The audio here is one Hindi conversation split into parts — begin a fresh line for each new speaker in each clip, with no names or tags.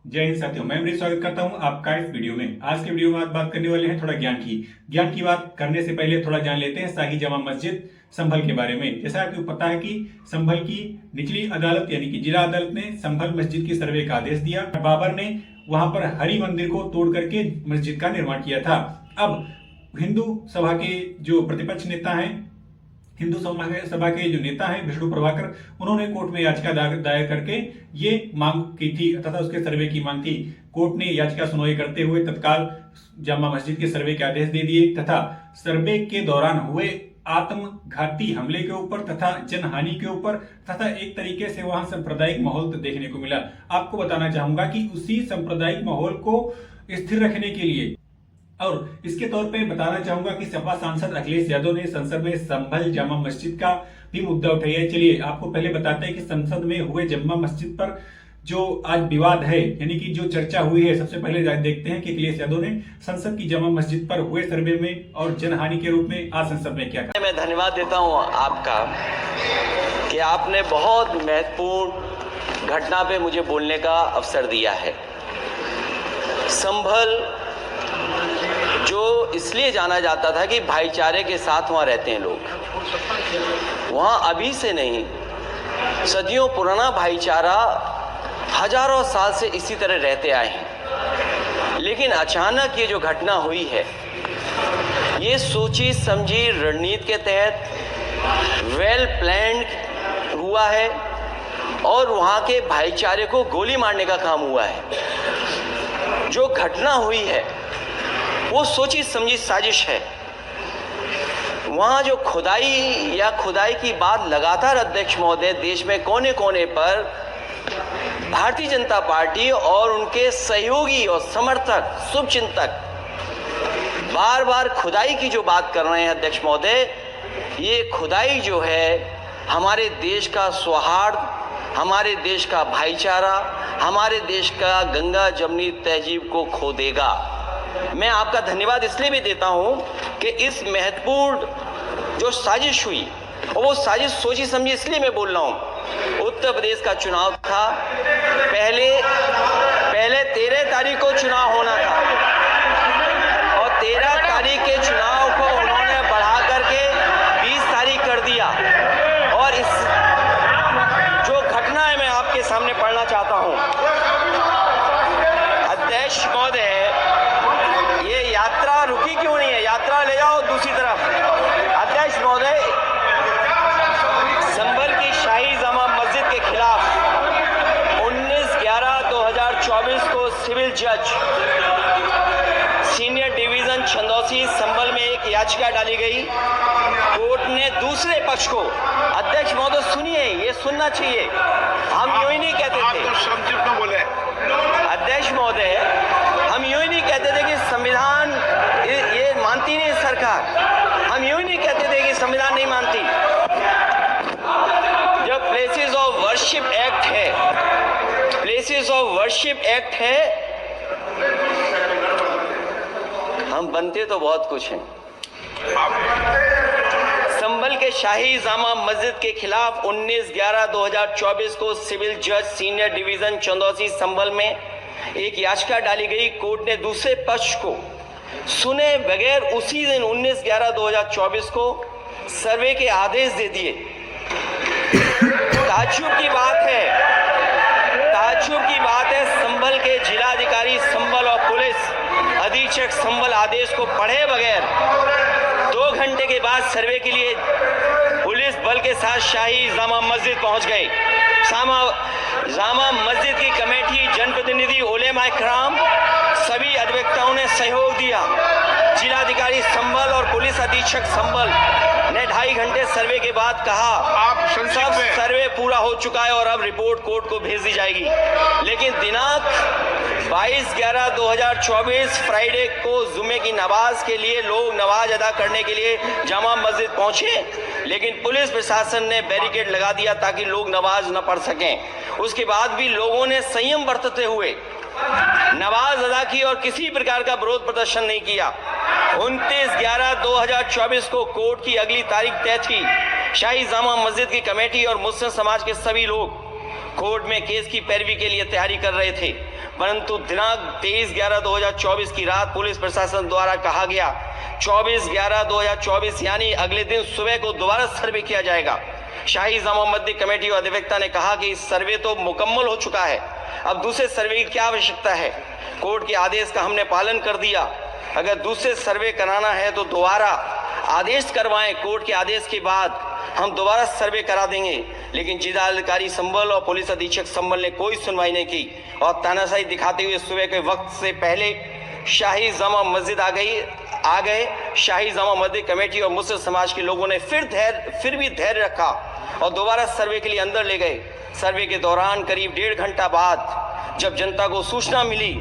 जय हिंद साथियों, मैं अमरीश स्वागत करता हूं आपका इस वीडियो में। आज के वीडियो में बात करने वाले हैं थोड़ा ज्ञान की बात करने से पहले थोड़ा जान लेते हैं शाही जामा मस्जिद संभल के बारे में। जैसा आपको पता है कि संभल की निचली अदालत यानी कि जिला अदालत ने संभल मस्जिद की सर्वे का आदेश दिया। बाबर ने वहां पर हरि मंदिर को तोड़ करके मस्जिद का निर्माण किया था। अब हिंदू सभा के जो प्रतिपक्ष नेता हैं, हिंदू सभा के जो नेता हैं विष्णु प्रभाकर, उन्होंने कोर्ट में याचिका दायर करके ये मांग की थी तथा उसके सर्वे की मांग थी। कोर्ट ने याचिका सुनवाई करते हुए तत्काल जामा मस्जिद के सर्वे के आदेश दे दिए तथा सर्वे के दौरान हुए आत्मघाती हमले के ऊपर तथा जनहानि के ऊपर तथा एक तरीके से वहां सांप्रदायिक माहौल देखने को मिला। आपको बताना चाहूंगा कि उसी सांप्रदायिक माहौल को स्थिर रखने के लिए और इसके तौर पे बताना चाहूंगा कि सपा सांसद अखिलेश यादव ने संसद में संभल जामा मस्जिद का भी मुद्दा उठाया है। चलिए आपको पहले बताते हैं कि संसद में हुए जामा मस्जिद पर जो आज विवाद है यानी कि जो चर्चा हुई है, सबसे पहले देखते हैं कि अखिलेश यादव ने संसद की जामा मस्जिद पर हुए सर्वे में और जनहानि के रूप में आज संसद में क्या कहा।
मैं धन्यवाद देता हूं आपका कि आपने बहुत महत्वपूर्ण घटना पे मुझे बोलने का अवसर दिया है। संभल जो इसलिए जाना जाता था कि भाईचारे के साथ वहाँ रहते हैं लोग, वहाँ अभी से नहीं सदियों पुराना भाईचारा हजारों साल से इसी तरह रहते आए हैं। लेकिन अचानक ये जो घटना हुई है, ये सोची समझी रणनीति के तहत वेल प्लान्ड हुआ है और वहाँ के भाईचारे को गोली मारने का काम हुआ है। जो घटना हुई है वो सोची समझी साजिश है। वहाँ जो खुदाई की बात लगातार अध्यक्ष महोदय देश में कोने कोने पर भारतीय जनता पार्टी और उनके सहयोगी और समर्थक शुभचिंतक बार बार खुदाई की जो बात कर रहे हैं अध्यक्ष महोदय, ये खुदाई जो है हमारे देश का सौहार्द, हमारे देश का भाईचारा, हमारे देश का गंगा जमनी तहजीब को खो देगा। मैं आपका धन्यवाद इसलिए भी देता हूं कि इस महत्वपूर्ण जो साजिश हुई और वो साजिश सोची समझी इसलिए मैं बोल रहा हूं। उत्तर प्रदेश का चुनाव था, पहले 13 तारीख को चुनाव होना था और 13 तारीख के चुनाव को उन्होंने बढ़ा करके 20 तारीख कर दिया। और इस जो घटना है मैं आपके सामने पढ़ना चाहता हूं। अध्यक्ष महोदय, ये यात्रा रुकी क्यों नहीं है? यात्रा ले जाओ दूसरी तरफ। अध्यक्ष महोदय, संभल की शाही जामा मस्जिद के खिलाफ 19/11/2024 को सिविल जज सीनियर डिवीजन छंदौसी संभल में एक याचिका डाली गई। कोर्ट ने दूसरे पक्ष को, अध्यक्ष महोदय सुनिए, ये सुनना चाहिए, हम यूं ही नहीं कहते थे। बोले अध्यक्ष महोदय, हम यूं ही नहीं कहते थे कि संविधान ये मानती नहीं सरकार, हम यूं ही नहीं कहते थे कि संविधान नहीं मानती। जब प्लेसेस ऑफ वर्शिप एक्ट है, प्लेसेस ऑफ वर्शिप एक्ट है, हम बनते तो बहुत कुछ हैं। संभल के शाही जामा मस्जिद के खिलाफ 19/11/2024 को सिविल जज सीनियर डिवीजन चंदौसी संभल में एक याचिका डाली गई। कोर्ट ने दूसरे पक्ष को सुने बगैर उसी दिन 19/11/2024 को सर्वे के आदेश दे दिए। ताज्जुब की बात है संभल के जिलाधिकारी संभल और पुलिस अधीक्षक संभल आदेश को पढ़े बगैर 2 घंटे के बाद सर्वे के लिए पुलिस बल के साथ शाही जामा मस्जिद पहुंच गए। जामा मस्जिद की कमेटी, जनप्रतिनिधि, उलेमा इकराम, सभी अधिवक्ताओं ने सहयोग दिया। जिलाधिकारी संभल और पुलिस अधीक्षक संभल ने 2.5 घंटे सर्वे के बाद कहा सब सर्वे पूरा हो चुका है और अब रिपोर्ट कोर्ट को भेज दी जाएगी। लेकिन दिनांक 22/11/2024 फ्राइडे को जुमे की नमाज के लिए लोग नमाज अदा करने के लिए जामा मस्जिद पहुंचे, लेकिन पुलिस प्रशासन ने बैरिकेड लगा दिया ताकि लोग नमाज न पढ़ सकें। उसके बाद भी लोगों ने संयम बरतते हुए नमाज अदा की और किसी प्रकार का विरोध प्रदर्शन नहीं किया। 29/11/2024 को कोर्ट की अगली तारीख तय थी। शाही जामा मस्जिद की कमेटी और मुस्लिम समाज के सभी लोग कोर्ट में केस की पैरवी के लिए तैयारी कर रहे थे। परंतु दिनांक 23/11/2024 की रात पुलिस प्रशासन द्वारा कहा गया 24/11/2024 यानी अगले दिन सुबह को दोबारा सर्वे किया जाएगा। शाही जामा मस्जिद कमेटी और अधिवक्ता ने कहा कि इस सर्वे तो मुकम्मल हो चुका है, अब दूसरे सर्वे की क्या आवश्यकता है। कोर्ट के आदेश का हमने पालन कर दिया, अगर दूसरे सर्वे कराना है तो दोबारा आदेश करवाएं, कोर्ट के आदेश के बाद हम दोबारा सर्वे करा देंगे। लेकिन जिलाधिकारी संभल और पुलिस अधीक्षक संभल ने कोई सुनवाई नहीं की और तानाशाही दिखाते हुए सुबह के वक्त से पहले शाही जामा मस्जिद आ गए। शाही जामा मस्जिद कमेटी और मुस्लिम समाज के लोगों ने फिर भी धैर्य रखा और दोबारा सर्वे के लिए अंदर ले गए। सर्वे के दौरान करीब 1.5 घंटा बाद जब जनता को सूचना मिली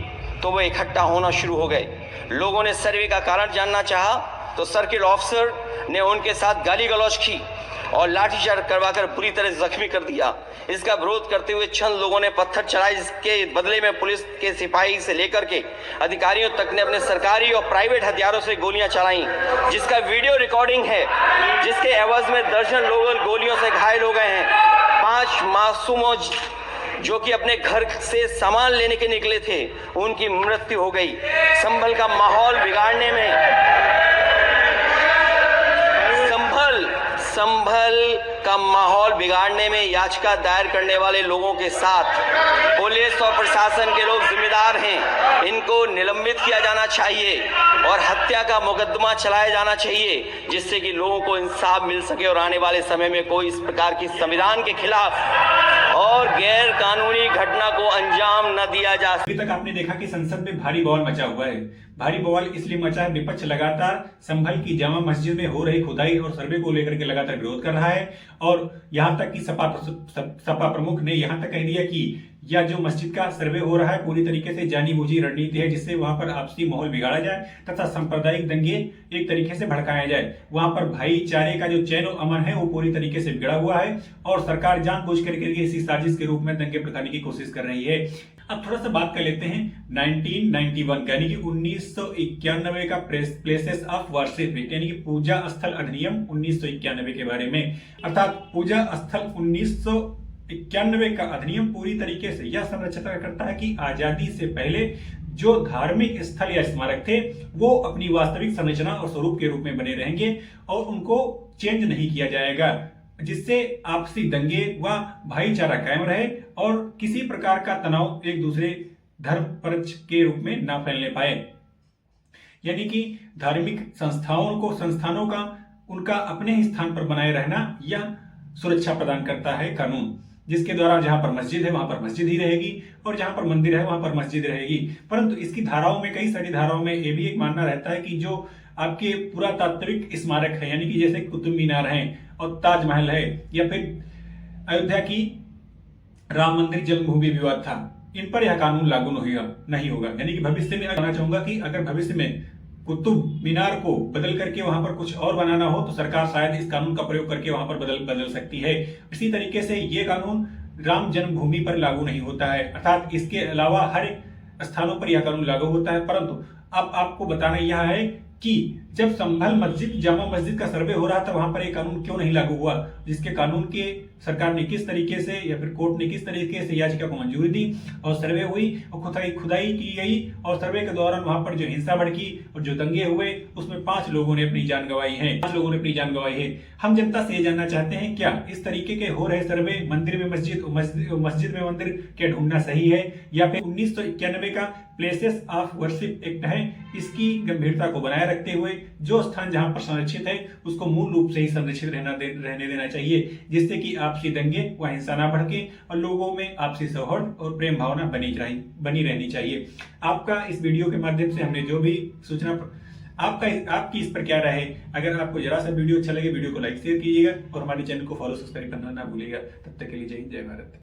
तो वो इकट्ठा होना शुरू हो गए। लोगों ने सर्वे का कारण जानना चाहा तो सर्किल ऑफिसर ने उनके साथ गाली गलौज की और लाठीचार्ज करवाकर बुरी तरह जख्मी कर दिया। इसका विरोध करते हुए चंद लोगों ने पत्थर चलाए, जिसके बदले में पुलिस के सिपाही से लेकर के अधिकारियों तक ने अपने सरकारी और प्राइवेट हथियारों से गोलियां चलाई, जिसका वीडियो रिकॉर्डिंग है, जिसके एवज में दर्जन लोग गोलियों से घायल हो गए हैं। 5 मासूमों जो कि अपने घर से सामान लेने के निकले थे, उनकी मृत्यु हो गई। संभल का माहौल बिगाड़ने में संभल का माहौल बिगाड़ने में याचिका दायर करने वाले लोगों के साथ पुलिस और प्रशासन के लोग जिम्मेदार हैं। इनको निलंबित किया जाना चाहिए और हत्या का मुकदमा चलाया जाना चाहिए, जिससे कि लोगों को इंसाफ मिल सके और आने वाले समय में कोई इस प्रकार की संविधान के खिलाफ और गैर कानूनी घटना को अंजाम न दिया जा सके।
अभी तक आपने देखा कि संसद में भारी बवाल मचा हुआ है। भारी बवाल इसलिए मचा है, विपक्ष लगातार संभल की जामा मस्जिद में हो रही खुदाई और सर्वे को लेकर के लगातार विरोध कर रहा है और यहां तक कि सपा प्रमुख ने यहां तक कह दिया कि यह जो मस्जिद का सर्वे हो रहा है पूरी तरीके से जानी बूझी रणनीति है, जिससे वहां पर आपसी माहौल बिगाड़ा जाए तथा सांप्रदायिक दंगे एक तरीके से भड़काया जाए। वहां पर भाईचारे का जो चैन अमन है वो पूरी तरीके से बिगड़ा हुआ है और सरकार जानबूझ करके इसी साजिश के रूप में दंगे भड़काने की कोशिश कर रही है। अब थोड़ा सा बात कर लेते हैं 1991 यानी कि 1991 का प्लेसेस ऑफ वर्शिप यानी कि पूजा स्थल अधिनियम 1991 के बारे में। अर्थात पूजा स्थल 1991 का अधिनियम पूरी तरीके से यह संरक्षित करता है कि आजादी से पहले जो धार्मिक स्थल या स्मारक थे वो अपनी वास्तविक संरचना और स्वरूप के रूप में बने रहेंगे और उनको चेंज नहीं किया जाएगा, जिससे आपसी दंगे व भाईचारा कायम रहे और किसी प्रकार का तनाव एक दूसरे धर्म पक्ष के रूप में ना फैलने पाए। यानी कि धार्मिक संस्थानों का उनका अपने ही स्थान पर बनाए रहना यह सुरक्षा प्रदान करता है कानून, जिसके द्वारा जहां पर मस्जिद है वहां पर मस्जिद ही रहेगी और जहां पर मंदिर है वहां पर मस्जिद रहेगी। परंतु इसकी धाराओं में, कई सारी धाराओं में ये भी एक मानना रहता है कि जो आपके पुरातात्विक स्मारक है यानी कि जैसे कुतुब मीनार है और ताजमहल है या फिर अयोध्या की राम मंदिर जन्मभूमि विवाद था, इन पर यह कानून लागू नहीं होगा। यानी कि भविष्य में कहना चाहूंगा कि अगर भविष्य में कुतुब मीनार को बदल करके वहां पर कुछ और बनाना हो तो सरकार शायद इस कानून का प्रयोग करके वहां पर बदल सकती है। इसी तरीके से ये कानून राम जन्मभूमि पर लागू नहीं होता है, अर्थात इसके अलावा हर स्थानों पर यह कानून लागू होता है। परंतु अब आपको बताना यह है कि जब संभल मस्जिद जामा मस्जिद का सर्वे हो रहा था वहां पर एक कानून क्यों नहीं लागू हुआ, जिसके कानून के सरकार ने किस तरीके से या फिर कोर्ट ने किस तरीके से याचिका को मंजूरी दी और सर्वे हुई और खुदाई की गई और सर्वे के दौरान वहां पर जो हिंसा भड़की और जो दंगे हुए उसमें 5 लोगों ने अपनी जान गंवाई है। 5 लोगों ने अपनी जान गंवाई है। हम जनता से ये जानना चाहते हैं, क्या इस तरीके के हो रहे सर्वे मंदिर में मस्जिद में मंदिर क्या ढूंढना सही है या फिर 1991 का प्लेसेस ऑफ वर्शिप एक्ट है, इसकी गंभीरता को बनाए रखते हुए जो स्थान जहां पर संरक्षित है उसको मूल रूप से ही संरक्षित रहने देना चाहिए, जिससे कि आपसी दंगे व हिंसा ना भड़के और लोगों में आपसी सौहार्द और प्रेम भावना बनी रहनी चाहिए। आपका इस वीडियो के माध्यम से हमने जो भी सूचना आपकी इस पर क्या राय है। अगर आपको जरा सा वीडियो अच्छा लगे वीडियो को लाइक शेयर कीजिएगा और हमारे चैनल को फॉलो सब्सक्राइब करना ना भूलिएगा। तब तक के लिए जय हिंद जय भारत।